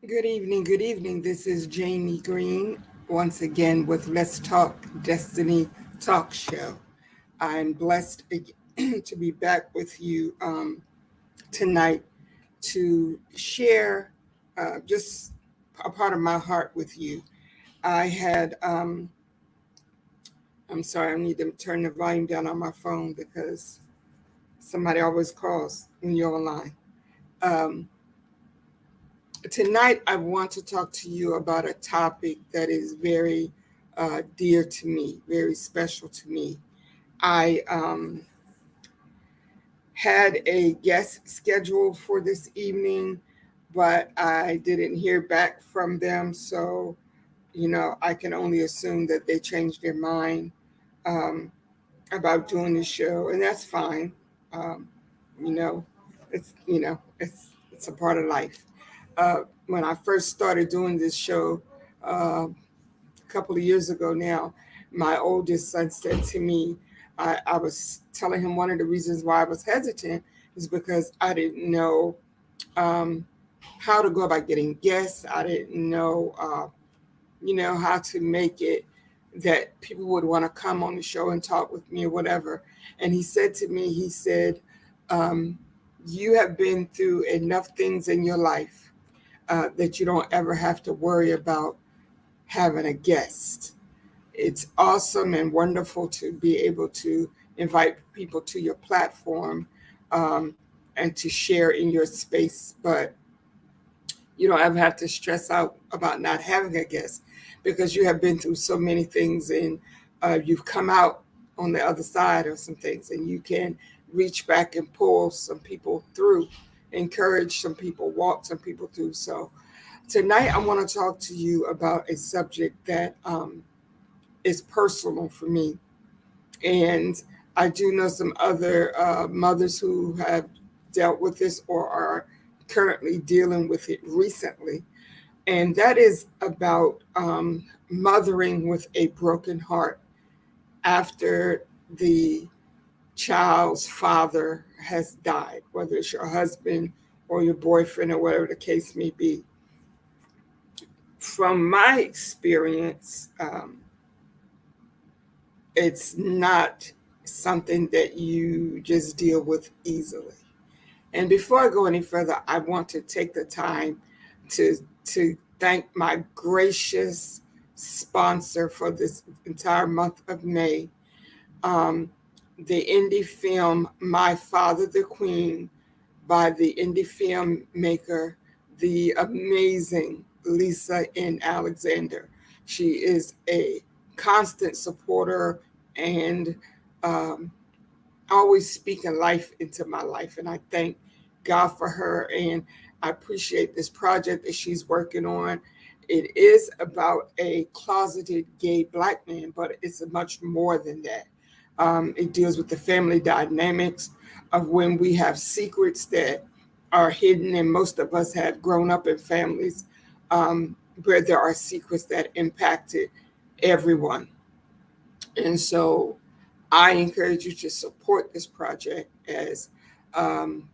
Good evening. Good evening. This is Jamie Green once again with Let's Talk Destiny Talk Show. I'm blessed to be back with you tonight to share just a part of my heart with you. I had, I'm sorry, I need to turn the volume down on my phone because somebody always calls when you're online. Um, Tonight, I want to talk to you about a topic that is very dear to me, very special to me. I had a guest scheduled for this evening, but I didn't hear back from them. So, I can only assume that they changed their mind um, about doing the show, and that's fine. Um, you know, it's a part of life. When I first started doing this show a couple of years ago now, my oldest son said to me, I was telling him one of the reasons why I was hesitant is because I didn't know um, how to go about getting guests. I didn't know, how to make it that people would want to come on the show and talk with me or whatever. And he said to me, he said, um, you have been through enough things in your life that you don't ever have to worry about having a guest. It's awesome and wonderful to be able to invite people to your platform um, and to share in your space, but you don't ever have to stress out about not having a guest because you have been through so many things and you've come out on the other side of some things and you can reach back and pull some people through, encourage some people, walk some people through. So tonight I want to talk to you about a subject that is personal for me. And I do know some other mothers who have dealt with this or are currently dealing with it recently. And that is about mothering with a broken heart after the child's father has died, whether it's your husband or your boyfriend or whatever the case may be. From my experience, it's not something that you just deal with easily. And before I go any further, I want to take the time to to thank my gracious sponsor for this entire month of May, um, the indie film My Father the Queen by the indie filmmaker, the amazing Lisa N. Alexander. She is a constant supporter and um, always speaking life into my life. And I thank God for her. And I appreciate this project that she's working on. It is about a closeted gay black man, but it's much more than that. It deals with the family dynamics of when we have secrets that are hidden, and most of us have grown up in families where there are secrets that impacted everyone. And so I encourage you to support this project as um,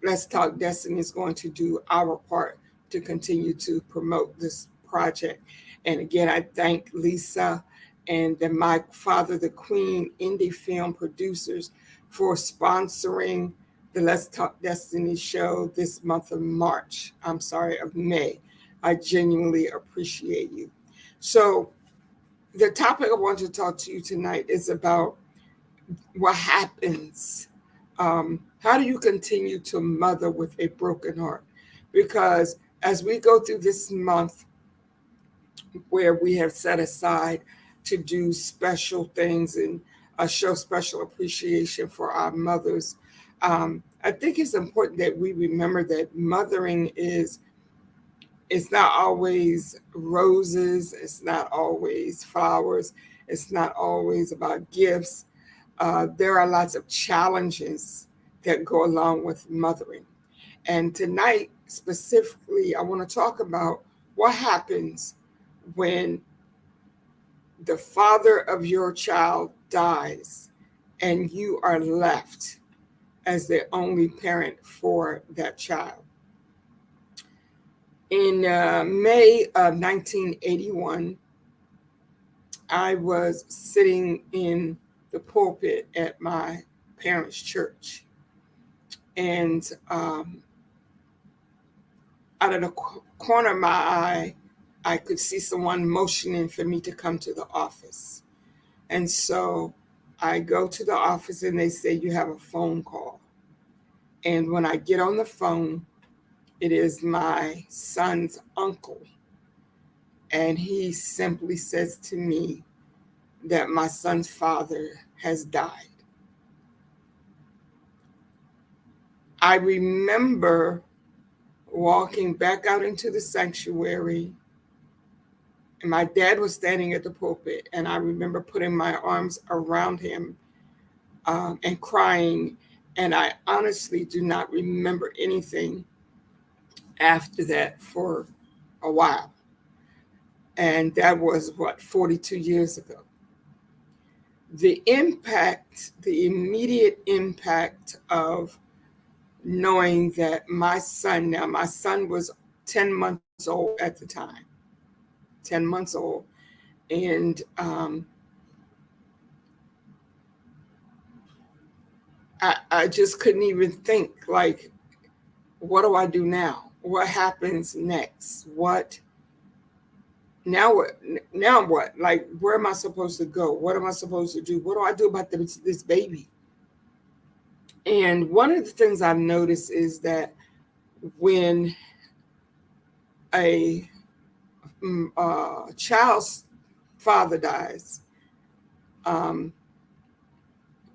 Let's Talk Destiny is going to do our part to continue to promote this project. And again, I thank Lisa and the My Father the Queen indie film producers for sponsoring the Let's Talk Destiny show this month of March. I'm sorry, of May. I genuinely appreciate you. So, the topic I want to talk to you tonight is about what happens. How do you continue to mother with a broken heart? Because as we go through this month where we have set aside to do special things and show special appreciation for our mothers, I think it's important that we remember that mothering is it's not always roses, it's not always flowers, it's not always about gifts. There are lots of challenges that go along with mothering. And tonight, specifically, I want to talk about what happens when the father of your child dies and you are left as the only parent for that child. In May of 1981, I was sitting in the pulpit at my parents' church, and out of the corner of my eye, I could see someone motioning for me to come to the office. And so I go to the office and they say, "You have a phone call." And when I get on the phone, it is my son's uncle. And he simply says to me that my son's father has died. I remember walking back out into the sanctuary, and my dad was standing at the pulpit, and I remember putting my arms around him and crying. And I honestly do not remember anything after that for a while. And that was, what, 42 years ago. The impact, the immediate impact of knowing that my son was 10 months old at the time, 10 months old. And I just couldn't even think, like, what do I do now? What happens next? Now what? Like, where am I supposed to go? What am I supposed to do? What do I do about this baby? And one of the things I've noticed is that when a child's father dies,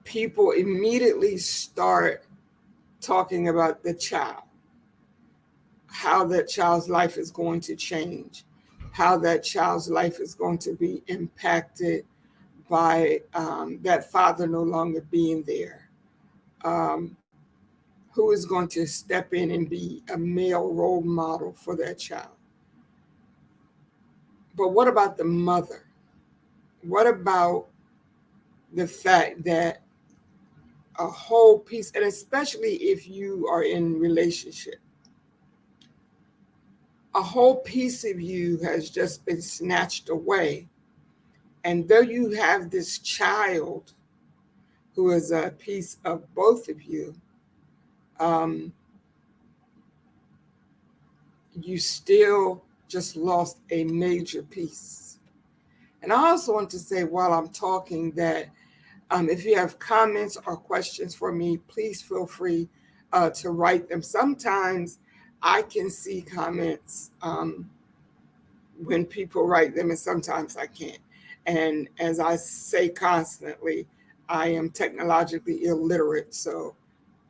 people immediately start talking about the child, how that child's life is going to change, how that child's life is going to be impacted by that father no longer being there. Who is going to step in and be a male role model for that child? But what about the mother? What about the fact that a whole piece, and especially if you are in relationship, a whole piece of you has just been snatched away. And though you have this child who is a piece of both of you, you still just lost a major piece. And I also want to say, while I'm talking, that if you have comments or questions for me, please feel free to write them. Sometimes I can see comments when people write them, and sometimes I can't. And as I say constantly, I am technologically illiterate. So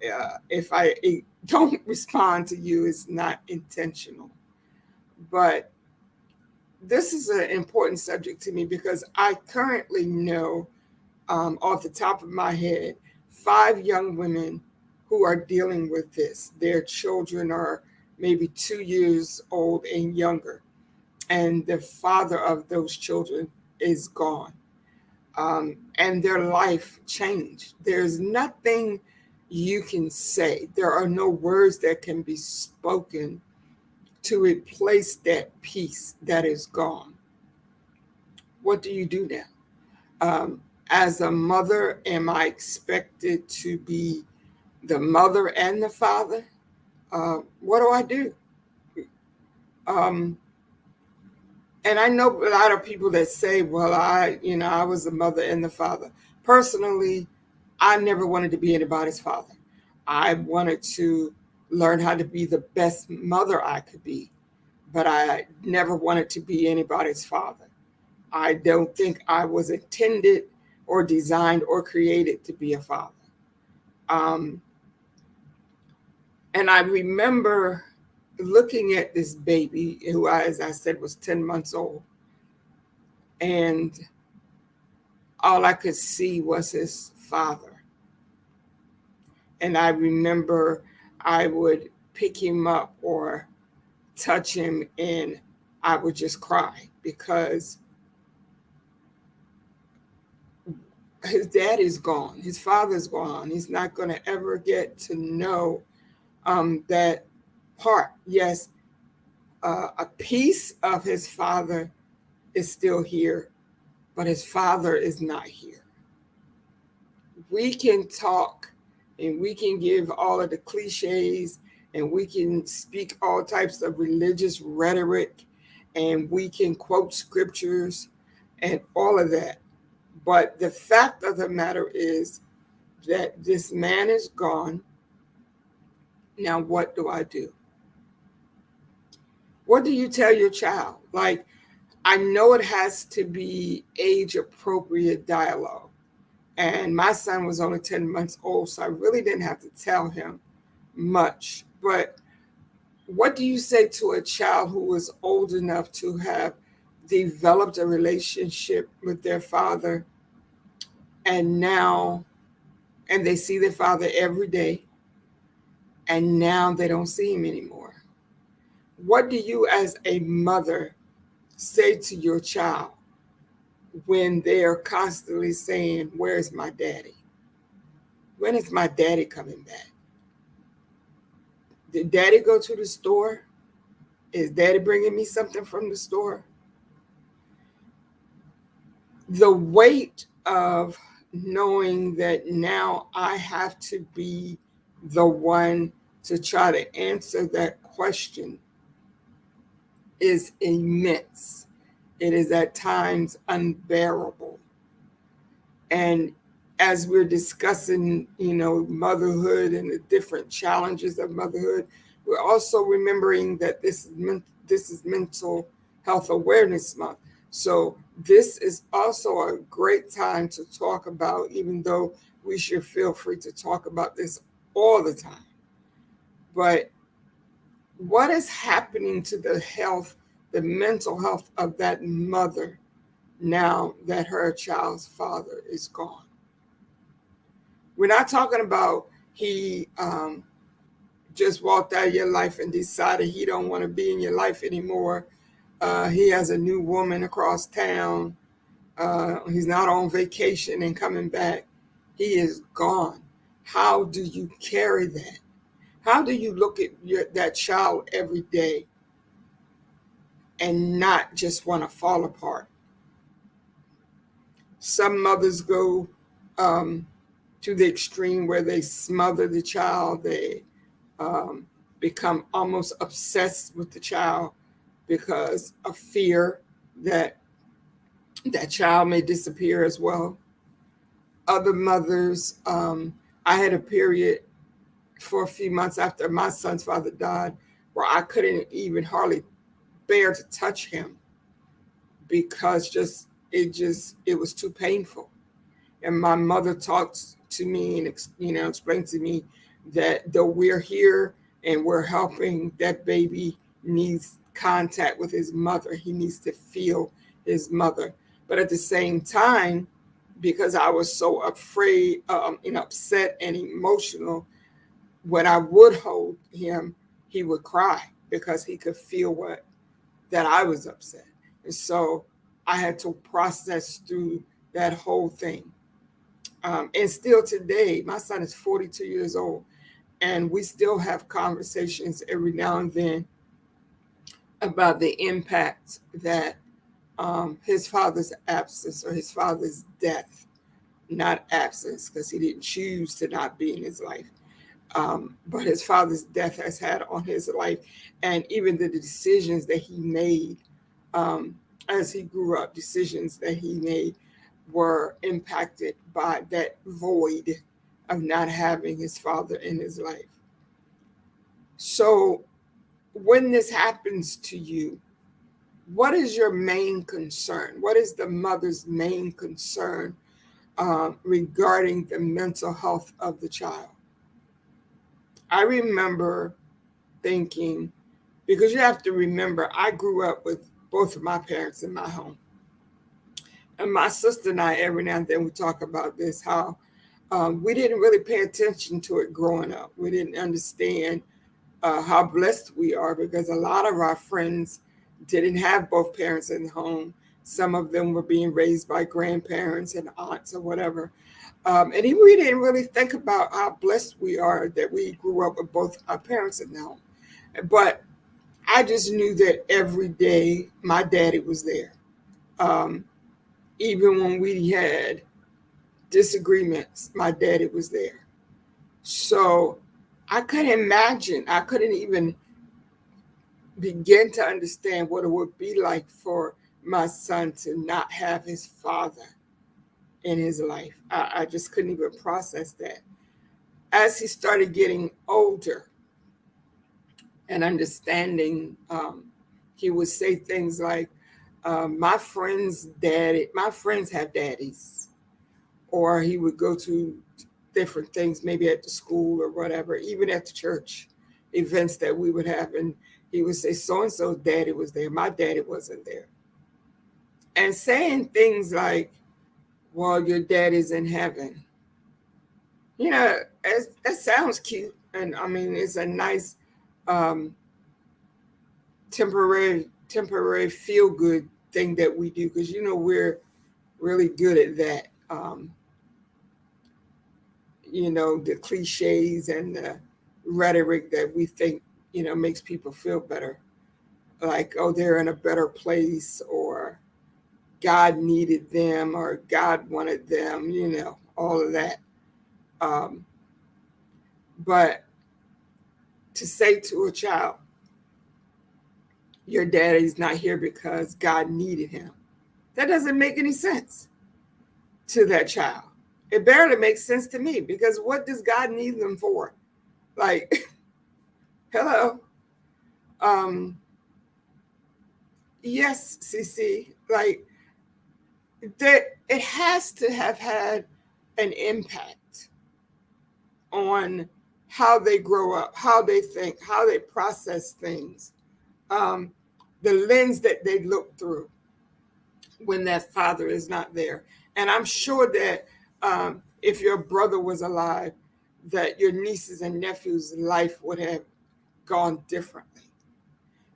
if I don't respond to you, it's not intentional. But this is an important subject to me because I currently know, off the top of my head, 5 young women who are dealing with this. Their children are maybe 2 years old and younger, and the father of those children is gone, and their life changed. There's nothing you can say. There are no words that can be spoken to replace that piece that is gone. What do you do now? As a mother, am I expected to be the mother and the father? What do I do? And I know a lot of people that say, well, I was the mother and the father. Personally, I never wanted to be anybody's father. I wanted to learn how to be the best mother I could be, but I never wanted to be anybody's father. I don't think I was intended or designed or created to be a father. And I remember looking at this baby who, as I said, was 10 months old. And all I could see was his father. And I remember I would pick him up or touch him and I would just cry because his dad is gone. His father's gone. He's not going to ever get to know that part. Yes, a piece of his father is still here, but his father is not here. We can talk and we can give all of the cliches and we can speak all types of religious rhetoric and we can quote scriptures and all of that. But the fact of the matter is that this man is gone. Now, what do I do? What do you tell your child? Like, I know it has to be age appropriate dialogue. And my son was only 10 months old, so I really didn't have to tell him much. But what do you say to a child who is old enough to have developed a relationship with their father and they see their father every day and now they don't see him anymore? What do you as a mother say to your child when they're constantly saying, "Where's my daddy? When is my daddy coming back? Did daddy go to the store? Is daddy bringing me something from the store?" The weight of knowing that now I have to be the one to try to answer that question is immense. It is at times unbearable. And as we're discussing, motherhood and the different challenges of motherhood, we're also remembering that this is Mental Health Awareness Month. So this is also a great time to talk about, even though we should feel free to talk about this all the time. But what is happening to the mental health of that mother now that her child's father is gone? We're not talking about he just walked out of your life and decided he don't want to be in your life anymore. He has a new woman across town. He's not on vacation and coming back. He is gone. How do you carry that? How do you look at that child every day and not just want to fall apart? Some mothers go to the extreme where they smother the child. They become almost obsessed with the child because of fear that that child may disappear as well. Other mothers, I had a period for a few months after my son's father died where I couldn't even hardly bear to touch him because it was too painful. And my mother talked to me and explained to me that though we're here and we're helping, that baby needs contact with his mother. He needs to feel his mother. But at the same time, because I was so afraid and upset and emotional, when I would hold him, he would cry because he could feel that I was upset. And so I had to process through that whole thing. And still today, my son is 42 years old, and we still have conversations every now and then about the impact that his father's absence or his father's death, not absence because he didn't choose to not be in his life, but his father's death has had on his life, and even the decisions that he made as he grew up, decisions that he made were impacted by that void of not having his father in his life. So when this happens to you, what is your main concern? What is the mother's main concern regarding the mental health of the child? I remember thinking, because you have to remember, I grew up with both of my parents in my home. And my sister and I, every now and then, we talk about this, how we didn't really pay attention to it growing up. We didn't understand how blessed we are because a lot of our friends didn't have both parents in the home. Some of them were being raised by grandparents and aunts or whatever. And we didn't really think about how blessed we are that we grew up with both our parents in the home. But I just knew that every day my daddy was there. Um, Even when we had disagreements, my daddy was there. So I couldn't imagine, I couldn't even begin to understand what it would be like for my son to not have his father in his life. I just couldn't even process that. As he started getting older and understanding, he would say things like, my friends have daddies. Or he would go to different things, maybe at the school or whatever, even at the church events that we would have. And he would say, so and so's daddy was there. My daddy wasn't there. And saying things like, well, your daddy's in heaven. You know, that sounds cute. And I mean, it's a nice um, temporary feel good thing that we do because, you know, we're really good at that. You know, the cliches and the rhetoric that we think, you know, makes people feel better. Like, oh, they're in a better place, or God needed them, or God wanted them, you know, all of that. Um, but to say to a child, your daddy's not here because God needed him, that doesn't make any sense to that child. It barely makes sense to me because what does God need them for? Like, hello. Um, yes, CC, like that, it has to have had an impact on how they grow up, how they think, how they process things, um, the lens that they look through when that father is not there. And I'm sure that if your brother was alive, that your nieces and nephews' life would have gone differently.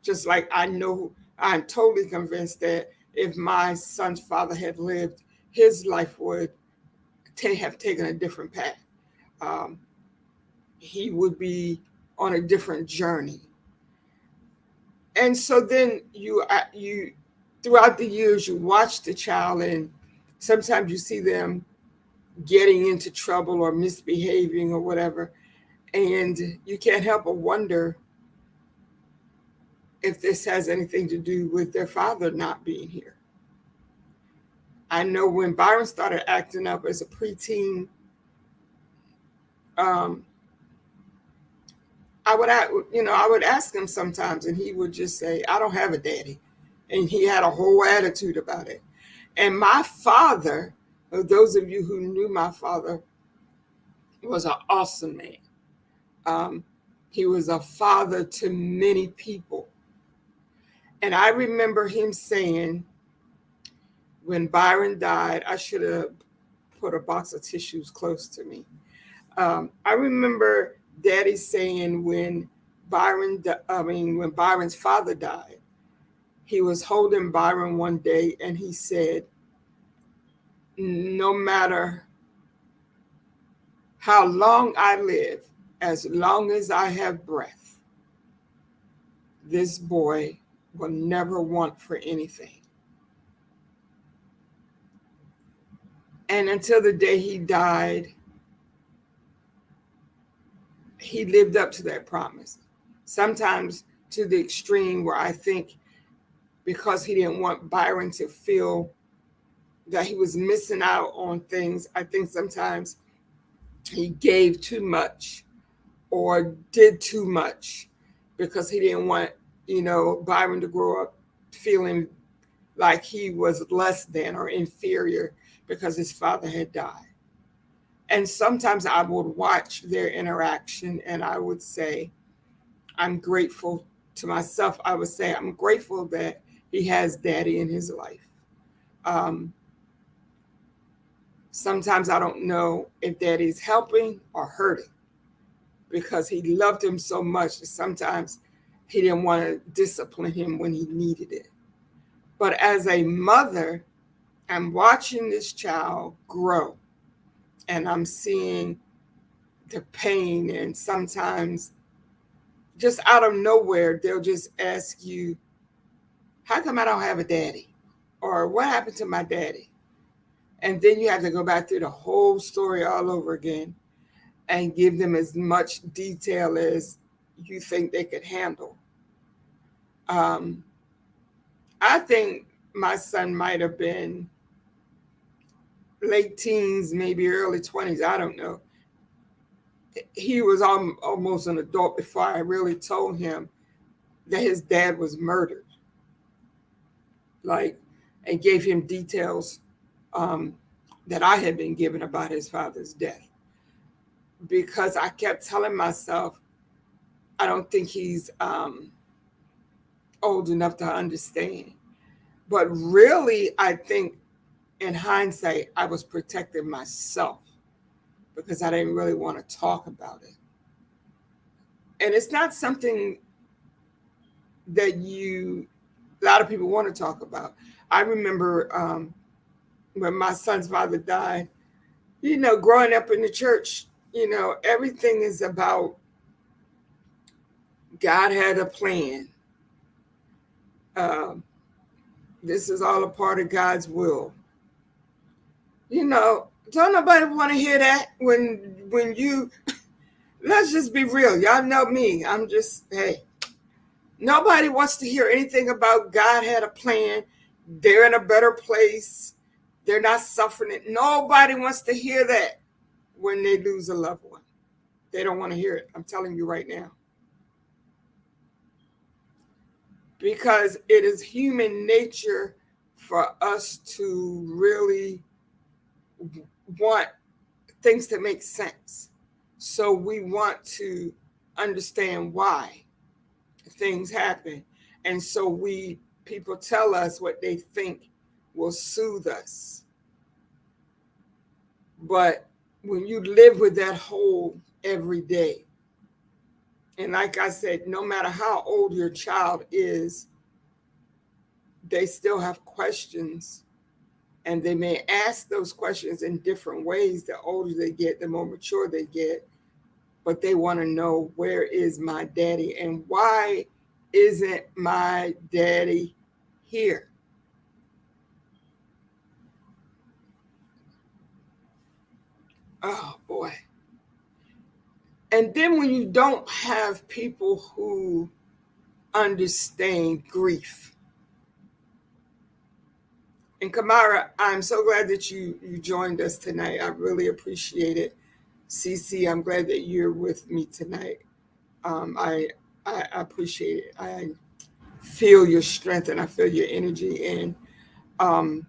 Just like I know, I'm totally convinced that if my son's father had lived, his life would have taken a different path. Um, he would be on a different journey. And so then you throughout the years you watch the child, and sometimes you see them getting into trouble or misbehaving or whatever, and you can't help but wonder if this has anything to do with their father not being here. I know when Byron started acting up as a preteen, um, I would ask him sometimes, and he would just say, "I don't have a daddy," and he had a whole attitude about it. And my father, those of you who knew my father, was an awesome man. Um, he was a father to many people, and I remember him saying, when Byron died, I should have put a box of tissues close to me. I remember Daddy saying when Byron's father died, he was holding Byron one day, and he said, "No matter how long I live, as long as I have breath, this boy will never want for anything." And until the day he died, he lived up to that promise. Sometimes to the extreme where I think because he didn't want Byron to feel that he was missing out on things, I think sometimes he gave too much or did too much because he didn't want, Byron to grow up feeling like he was less than or inferior because his father had died. And sometimes I would watch their interaction and I would say, I'm grateful to myself. I would say, I'm grateful that he has daddy in his life. Um, Sometimes I don't know if daddy's helping or hurting because he loved him so much that sometimes he didn't want to discipline him when he needed it. But as a mother, I'm watching this child grow and I'm seeing the pain and sometimes just out of nowhere, they'll just ask you, how come I don't have a daddy? Or what happened to my daddy? And then you have to go back through the whole story all over again and give them as much detail as you think they could handle. Um, I think my son might have been late teens, maybe early 20s. I don't know. He was almost an adult before I really told him that his dad was murdered, like, and gave him details um, that I had been given about his father's death. Because I kept telling myself, I don't think he's old enough to understand. But really, I think in hindsight, I was protecting myself because I didn't really want to talk about it. And it's not something that a lot of people want to talk about. I remember when my son's father died, growing up in the church, everything is about God had a plan. Um, this is all a part of God's will. Don't nobody want to hear that when you let's just be real. Y'all know me. I'm just, hey, nobody wants to hear anything about God had a plan. They're in a better place. They're not suffering it. Nobody wants to hear that when they lose a loved one. They don't want to hear it. I'm telling you right now. Because it is human nature for us to really want things to make sense. So we want to understand why things happen. And so people tell us what they think will soothe us. But when you live with that hole every day, and like I said, no matter how old your child is, they still have questions. And they may ask those questions in different ways. The older they get, the more mature they get. But they want to know, where is my daddy? And why isn't my daddy here? Oh, boy. And then when you don't have people who understand grief. And Kamara, I'm so glad that you joined us tonight. I really appreciate it. Cece, I'm glad that you're with me tonight. I appreciate it. I feel your strength and I feel your energy. And um,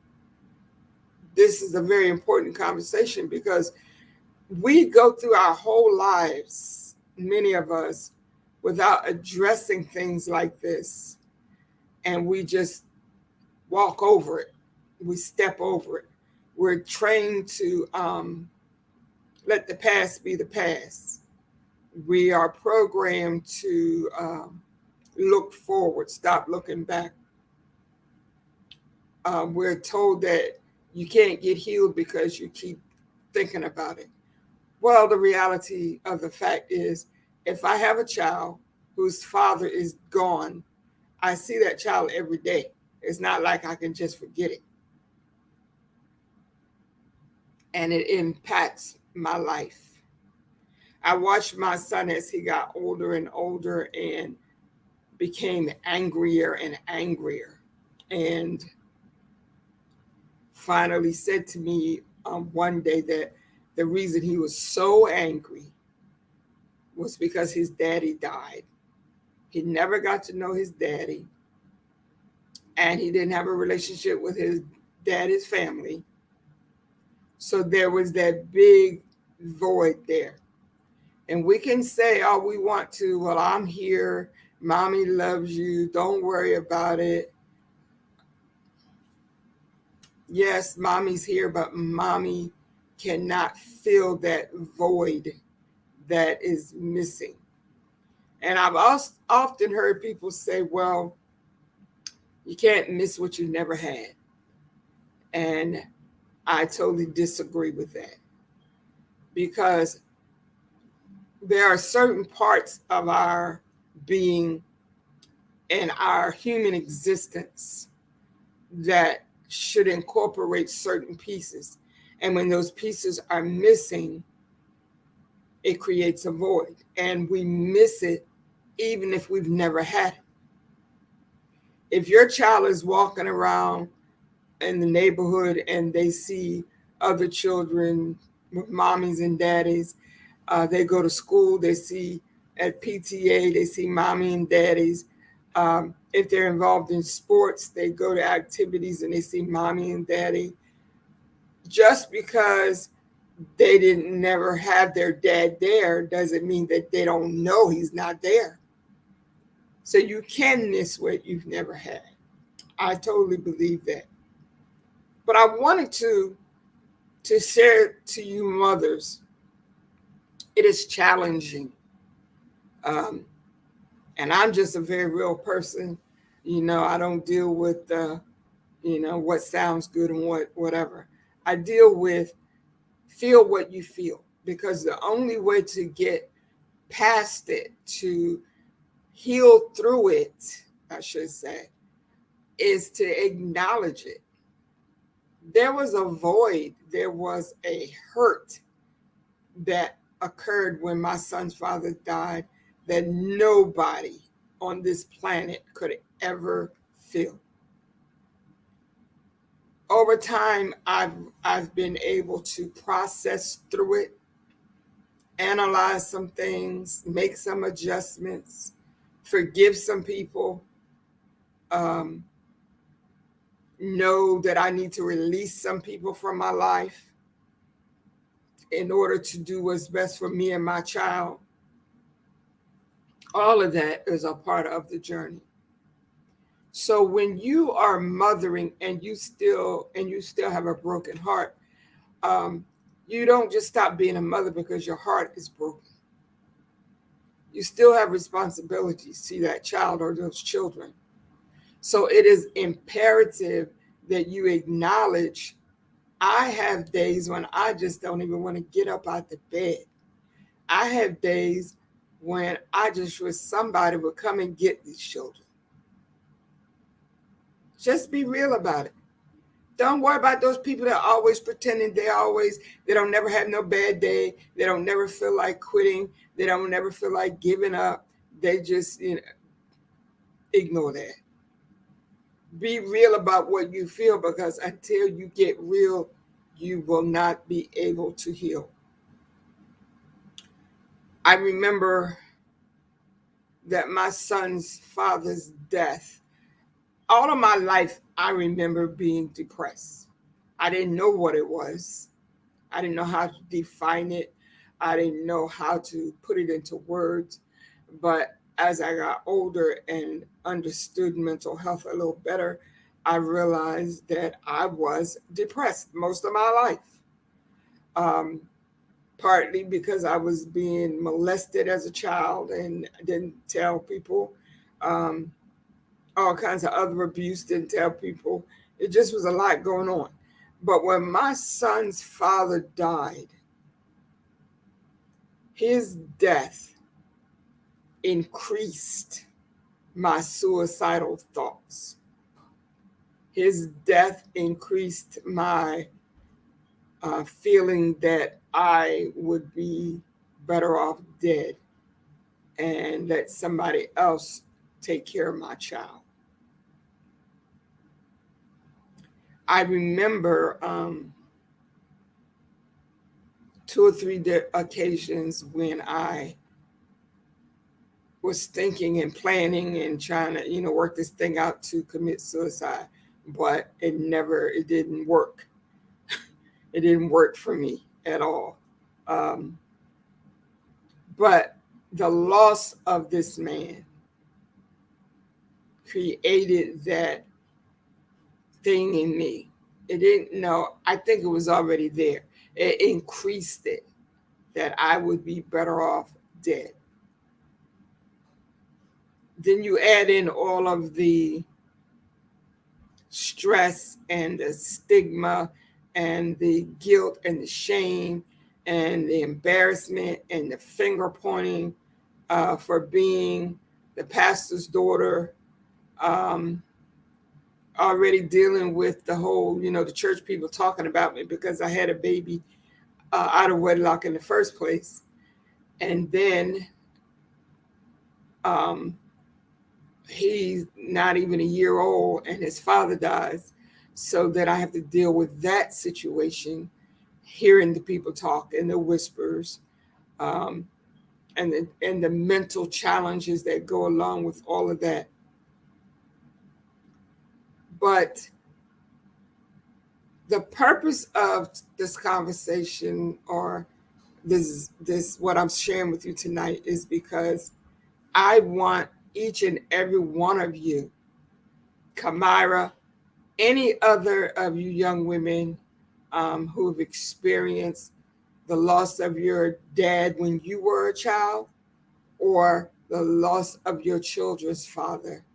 this is a very important conversation because we go through our whole lives, many of us, without addressing things like this. And we just walk over it. We step over it. We're trained to let the past be the past. We are programmed to look forward, stop looking back. We're told that you can't get healed because you keep thinking about it. Well, the reality of the fact is, if I have a child whose father is gone, I see that child every day. It's not like I can just forget it. And it impacts my life. I watched my son as he got older and older and became angrier and angrier. And finally said to me one day that the reason he was so angry was because his daddy died. He never got to know his daddy, and he didn't have a relationship with his daddy's family. So there was that big void there. And we can say all we want to, well, I'm here, mommy loves you, don't worry about it. Yes, mommy's here, but mommy cannot fill that void that is missing. And I've often heard people say, well, you can't miss what you never had. And I totally disagree with that, because there are certain parts of our being in our human existence that should incorporate certain pieces. And when those pieces are missing, it creates a void. And we miss it even if we've never had it. If your child is walking around in the neighborhood and they see other children with mommies and daddies, they go to school, they see at PTA, they see mommy and daddies. If they're involved in sports, they go to activities and they see mommy and daddy. Just because they didn't never have their dad there doesn't mean that they don't know he's not there. So you can miss what you've never had. I totally believe that. But I wanted to share to you mothers, it is challenging. Um, and I'm just a very real person. I don't deal with what sounds good and whatever. I deal with feel what you feel, because the only way to get past it, to heal through it, I should say, is to acknowledge it. There was a void, there was a hurt that occurred when my son's father died that nobody on this planet could ever feel. Over time, I've been able to process through it, analyze some things, make some adjustments, forgive some people, um, know that I need to release some people from my life in order to do what's best for me and my child. All of that is a part of the journey. So when you are mothering and you still have a broken heart, you don't just stop being a mother because your heart is broken. You still have responsibilities to that child or those children. So it is imperative that you acknowledge, I have days when I just don't even want to get up out the bed. I have days when I just wish somebody would come and get these children. Just be real about it. Don't worry about those people that are always pretending they don't never have no bad day. They don't never feel like quitting. They don't never feel like giving up. They just, ignore that. Be real about what you feel, because until you get real, you will not be able to heal. I remember that my son's father's death, all of my life, I remember being depressed. I didn't know what it was. I didn't know how to define it. I didn't know how to put it into words. But as I got older and understood mental health a little better, I realized that I was depressed most of my life. Partly because I was being molested as a child and didn't tell people. All kinds of other abuse, didn't tell people. It just was a lot going on. But when my son's father died, his death increased my suicidal thoughts. His death increased my feeling that I would be better off dead and let somebody else take care of my child. I remember 2 or 3 occasions when I was thinking and planning and trying to, work this thing out to commit suicide, but it didn't work. It didn't work for me at all. But the loss of this man created that thing in me. It didn't know, I think it was already there. It increased it, that I would be better off dead. Then you add in all of the stress and the stigma and the guilt and the shame and the embarrassment and the finger pointing for being the pastor's daughter, um, already dealing with the whole, the church people talking about me because I had a baby out of wedlock in the first place. And then um, he's not even a year old and his father dies. So that I have to deal with that situation, hearing the people talk and the whispers, um, and the mental challenges that go along with all of that. But the purpose of this conversation, or this what I'm sharing with you tonight, is because I want each and every one of you, Kamira, any other of you young women who have experienced the loss of your dad when you were a child, or the loss of your children's father,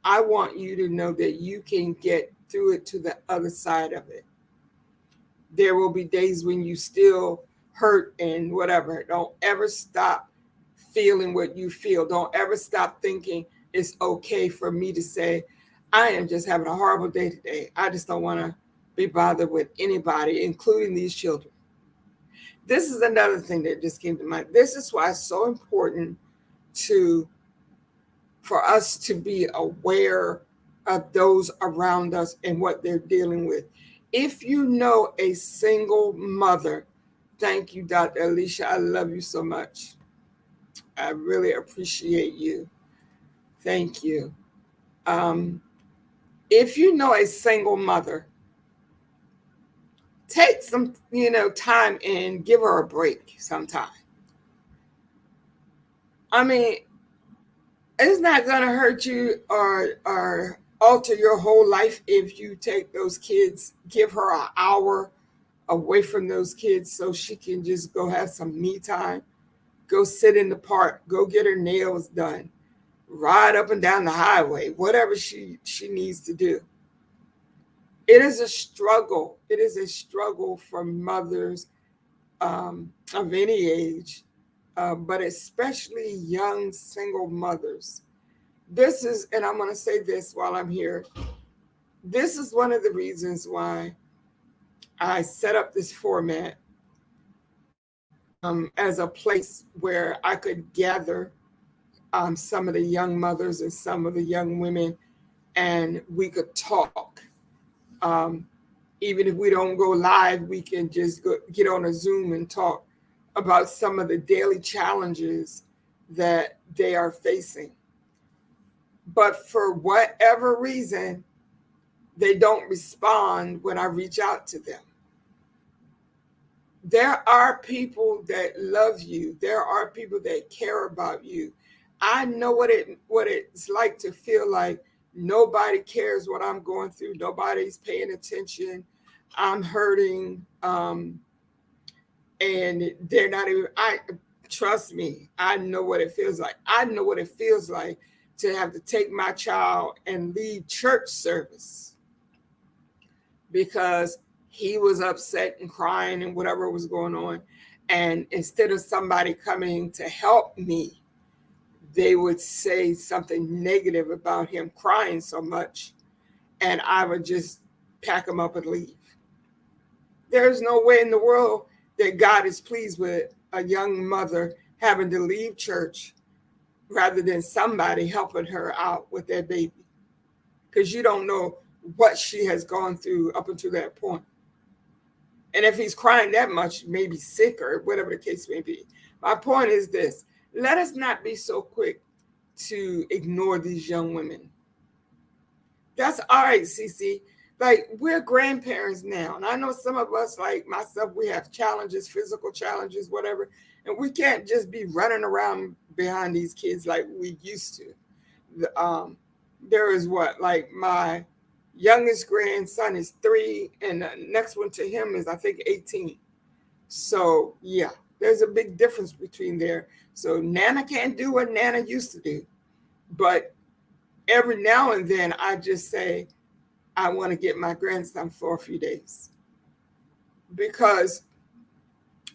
I want you to know that you can get through it to the other side of it. There will be days when you still hurt and whatever. Don't ever stop feeling what you feel. Don't ever stop thinking it's okay for me to say, I am just having a horrible day today. I just don't want to be bothered with anybody, including these children. This is another thing that just came to mind. This is why it's so important to for us to be aware of those around us and what they're dealing with. If you know a single mother, thank you, Dr. Alicia. I love you so much. I really appreciate you. Thank you. Um, if you know a single mother, take some, time and give her a break sometime. I mean, it's not going to hurt you or alter your whole life if you take those kids, give her an hour away from those kids so she can just go have some me time, go sit in the park, go get her nails done, ride up and down the highway, whatever she needs to do. It is a struggle. It is a struggle for mothers of any age, but especially young single mothers. This is, and I'm going to say this while I'm here, this is one of the reasons why I set up this format as a place where I could gather some of the young mothers and some of the young women, and we could talk. Um, Even if we don't go live, we can just get on a Zoom and talk about some of the daily challenges that they are facing. But for whatever reason, they don't respond when I reach out to them. There are people that love you. There are people that care about you. I know what it's like to feel like nobody cares what I'm going through. Nobody's paying attention. I'm hurting, and they're not even. I trust me. I know what it feels like. I know what it feels like to have to take my child and leave church service because he was upset and crying and whatever was going on. And instead of somebody coming to help me, they would say something negative about him crying so much. And I would just pack him up and leave. There's no way in the world that God is pleased with a young mother having to leave church rather than somebody helping her out with their baby. Because you don't know what she has gone through up until that point. And if he's crying that much, maybe sick or whatever the case may be. My point is this: let us not be so quick to ignore these young women. That's all right, Cece. Like, we're grandparents now. And I know some of us, like myself, we have challenges, physical challenges, whatever. And we can't just be running around behind these kids like we used to. There is like my youngest grandson is 3, and the next one to him is, I think, 18. So, yeah, there's a big difference between there. So Nana can't do what Nana used to do. But every now and then I just say, I want to get my grandson for a few days because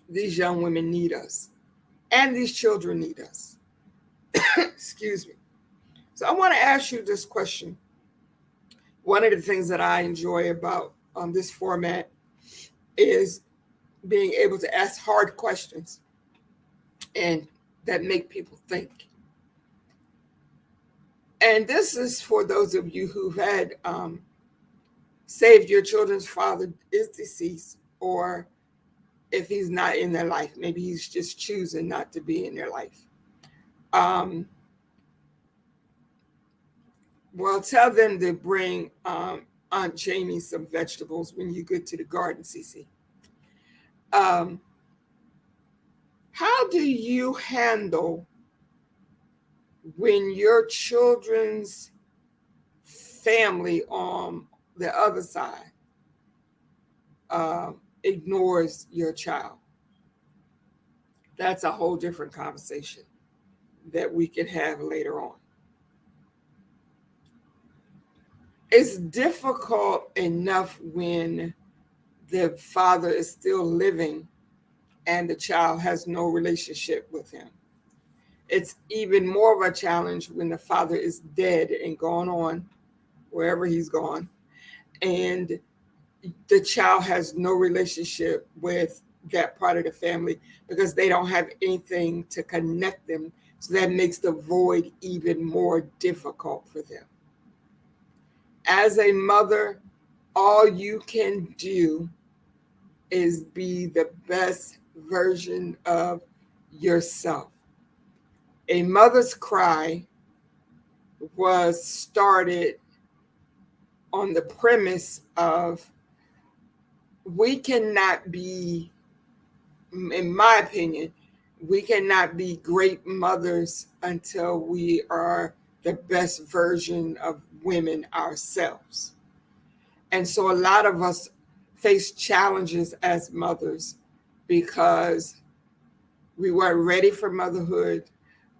these young women need us and these children need us. Excuse me. So I want to ask you this question. One of the things that I enjoy about this format is being able to ask hard questions and that make people think. And this is for those of you who've had saved your children's father is deceased, or if he's not in their life, maybe he's just choosing not to be in their life. Um, well, tell them to bring Aunt Jamie some vegetables when you get to the garden, Cece. Um, how do you handle when your children's family on the other side uh, ignores your child? That's a whole different conversation that we can have later on. It's difficult enough when the father is still living and the child has no relationship with him. It's even more of a challenge when the father is dead and gone on wherever he's gone, and the child has no relationship with that part of the family because they don't have anything to connect them. So that makes the void even more difficult for them. As a mother, all you can do is be the best version of yourself. A Mother's Cry was started on the premise of we cannot be, in my opinion, we cannot be great mothers until we are the best version of women ourselves. And so a lot of us face challenges as mothers because we weren't ready for motherhood.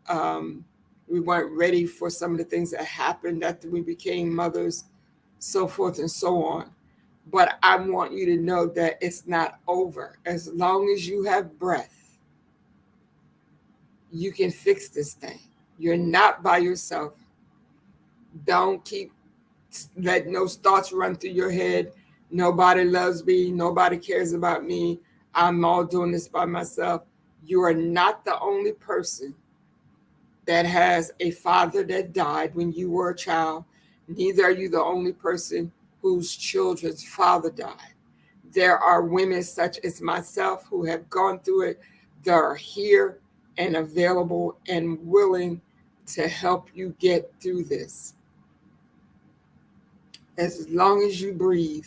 Um, we weren't ready for some of the things that happened after we became mothers, so forth and so on. But I want you to know that it's not over. As long as you have breath, you can fix this thing. You're not by yourself. Don't keep letting those thoughts run through your head. Nobody loves me. Nobody cares about me. I'm all doing this by myself. You are not the only person that has a father that died when you were a child. Neither are you the only person whose children's father died. There are women such as myself who have gone through it that are here and available and willing to help you get through this. As long as you breathe,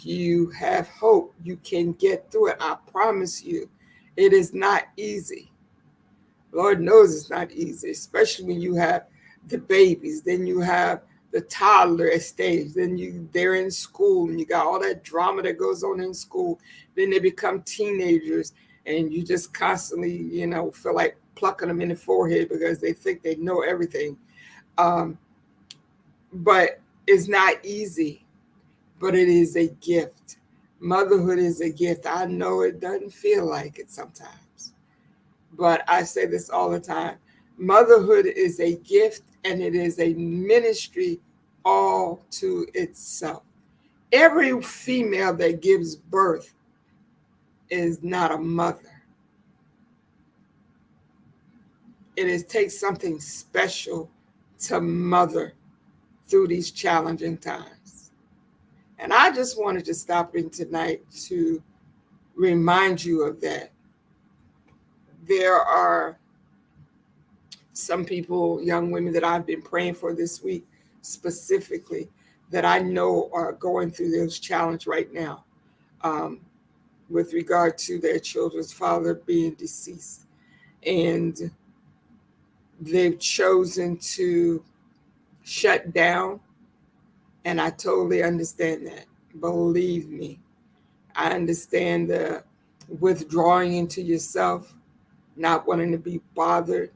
you have hope. You can get through it. I promise you, it is not easy. Lord knows it's not easy, especially when you have the babies, then you have the toddler stage, then they're in school and you got all that drama that goes on in school. Then they become teenagers and you just constantly, feel like plucking them in the forehead because they think they know everything. But it's not easy, but it is a gift. Motherhood is a gift. I know it doesn't feel like it sometimes, but I say this all the time. Motherhood is a gift and it is a ministry all to itself. Every female that gives birth is not a mother. It takes something special to mother through these challenging times. And I just wanted to stop in tonight to remind you of that. There are some people, young women that I've been praying for this week specifically, that I know are going through this challenge right now with regard to their children's father being deceased. And they've chosen to shut down. And I totally understand that. Believe me, I understand the withdrawing into yourself, not wanting to be bothered.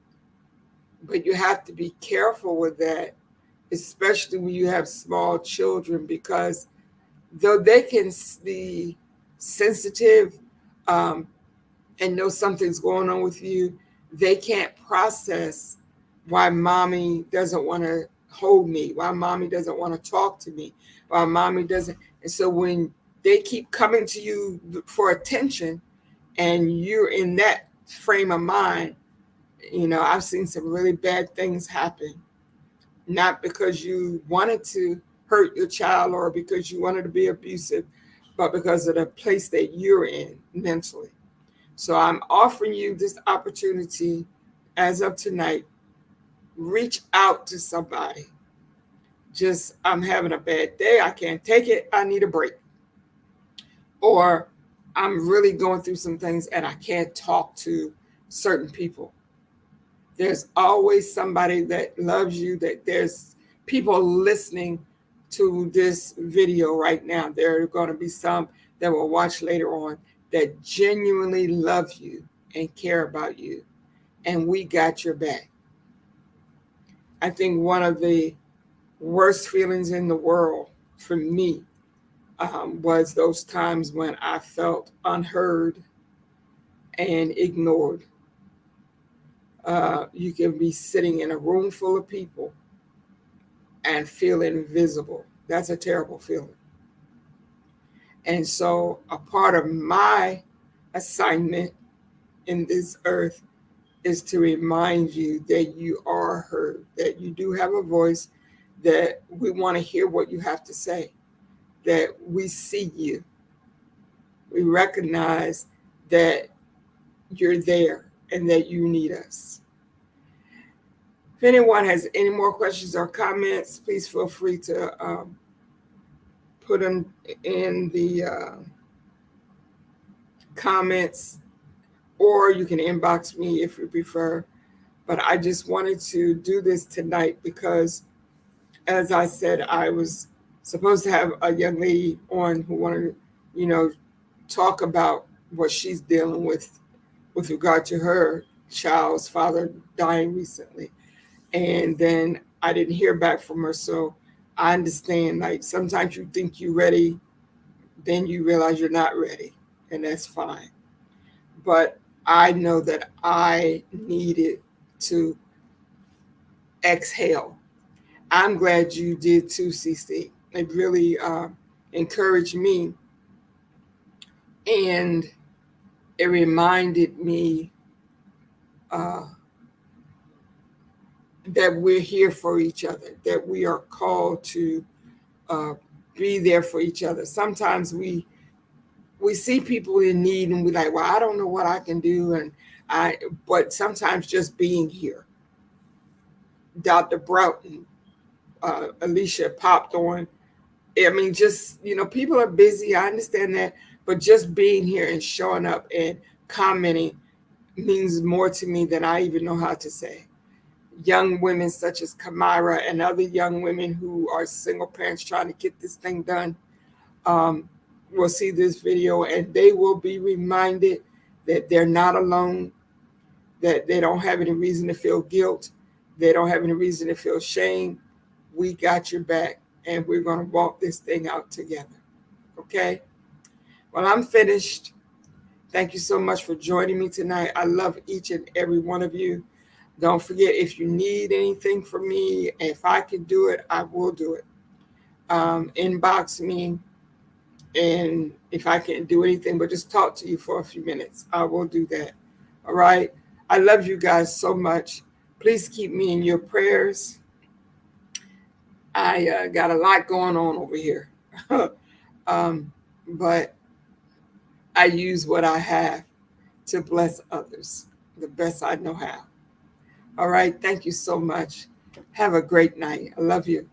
But you have to be careful with that, especially when you have small children, because though they can be sensitive and know something's going on with you, they can't process why mommy doesn't want to hold me, why mommy doesn't want to talk to me, why mommy doesn't. And so when they keep coming to you for attention and you're in that frame of mind, I've seen some really bad things happen, not because you wanted to hurt your child or because you wanted to be abusive, but because of the place that you're in mentally. So I'm offering you this opportunity as of tonight. Reach out to somebody. Just, I'm having a bad day. I can't take it. I need a break. Or I'm really going through some things and I can't talk to certain people. There's always somebody that loves you, that there's people listening to this video right now. There are going to be some that will watch later on that genuinely love you and care about you. And we got your back. I think one of the worst feelings in the world for me was those times when I felt unheard and ignored. You can be sitting in a room full of people and feel invisible. That's a terrible feeling. And so a part of my assignment in this earth is to remind you that you are heard, that you do have a voice, that we want to hear what you have to say, that we see you. We recognize that you're there and that you need us. If anyone has any more questions or comments, please feel free to put them in the comments, or you can inbox me if you prefer. But I just wanted to do this tonight because, as I said, I was supposed to have a young lady on who wanted to, talk about what she's dealing with regard to her child's father dying recently. And then I didn't hear back from her. So I understand, like, sometimes you think you're ready, then you realize you're not ready, and that's fine. But I know that I needed to exhale. I'm glad you did too, CC. It really encouraged me, and it reminded me that we're here for each other, that we are called to be there for each other. Sometimes we see people in need and we're like, well, I don't know what I can do. But sometimes just being here. Dr. Broughton, Alicia popped on. I mean, just, people are busy. I understand that. But just being here and showing up and commenting means more to me than I even know how to say. Young women such as Kamara and other young women who are single parents trying to get this thing done will see this video, and they will be reminded that they're not alone, that they don't have any reason to feel guilt. They don't have any reason to feel shame. We got your back, and we're going to walk this thing out together. Okay? Well, I'm finished. Thank you so much for joining me tonight. I love each and every one of you. Don't forget, if you need anything from me, if I can do it, I will do it. Inbox me, and if I can't do anything but just talk to you for a few minutes, I will do that. All right? I love you guys so much. Please keep me in your prayers. I got a lot going on over here. But I use what I have to bless others the best I know how. All right. Thank you so much. Have a great night. I love you.